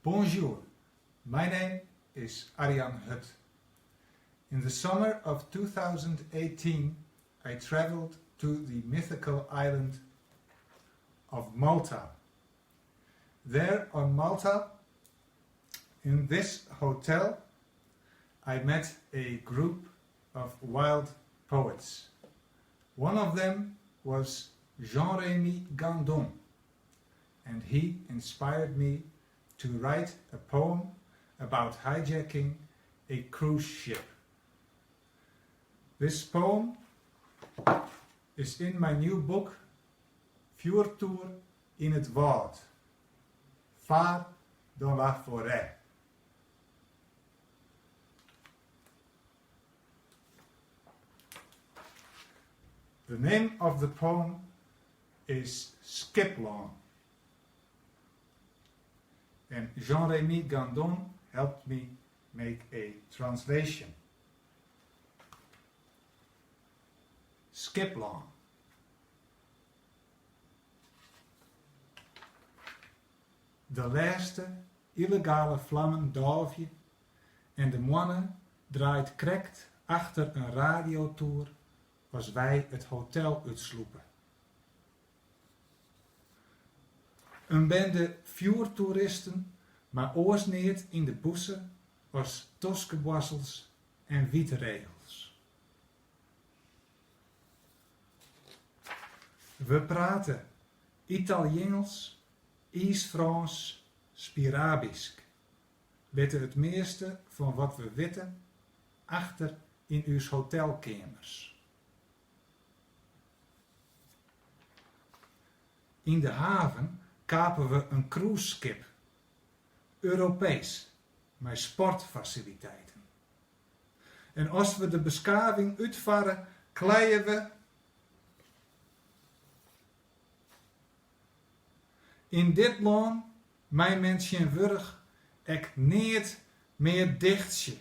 Bonjour, my name is Arjan Hut. In the summer of 2018 I traveled to the mythical island of Malta. There on Malta, in this hotel, I met a group of wild poets. One of them was Jean-Remy Gandon, and he inspired me to write a poem about hijacking a cruise ship. This poem is in my new book, Vuurtoer in het woud, Phare dans la forêt. The name of the poem is Skiplong, and Jean-Remy Gandon helped me make a translation. Skiplong. De laatste illegale vlammen doofje en de mannen draait krekt achter een radiotoer als wij het hotel uitsloepen. Een bende vuurtoeristen, maar oorsneert in de bossen als toskeboissels en wietregels. We praten Italiaans, Iers-Frans, Spirabisk. Weten het meeste van wat we weten achter in uw hotelkamers. In de haven kapen we een cruiseschip. Europees, met sportfaciliteiten. En als we de beschaving uitvaren, kleien we in dit land, mijn mensen wurg, ek niet meer dichtje.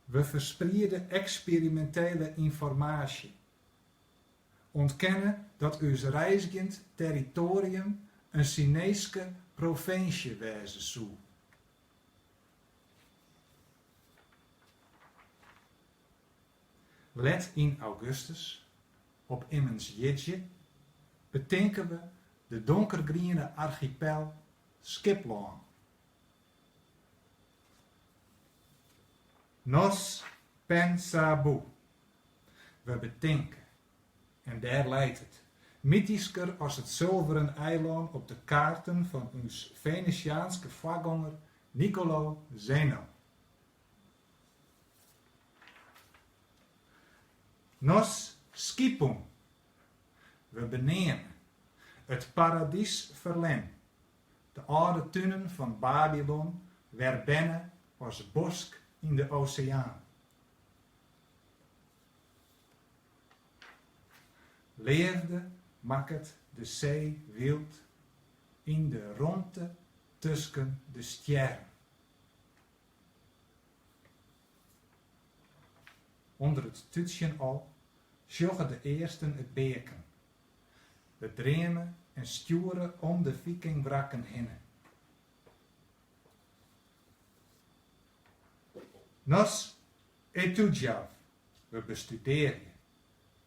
We verspreiden experimentele informatie. Ontkennen dat uw reizigend territorium een Chinese provincie wezen zou. Let in augustus, op immens jitje, betinken we de donkergroene archipel Skiplong. Nos pensabo. We bedenken. En daar leidt het. Mythischer als het zilveren eiland op de kaarten van ons Venetiaanse voorganger Niccolo Zeno. Nos skipum. We benemen. Het paradies verlen. De oude tuinen van Babylon werbennen als bosk in de oceaan. Leefde maakt de zee wild in de rondte tussen de sterren. Onder het tutsjen al sjoggen de eersten het beken. We dremen en sturen om de vikingwrakken heen. Nos etudiav, we bestuderen.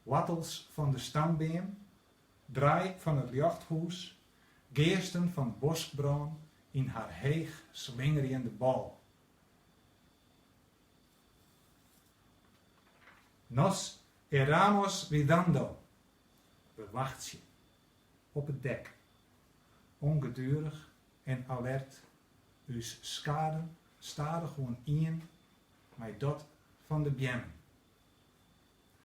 Wattels van de stambeem, draai van het jachthuis, geesten van bosbraan in haar heeg slingerende bal. Nos eramos vidando, we wachten op het dek, ongedurig en alert, us skaden stadig gewoon in, maar dat van de bjemmen.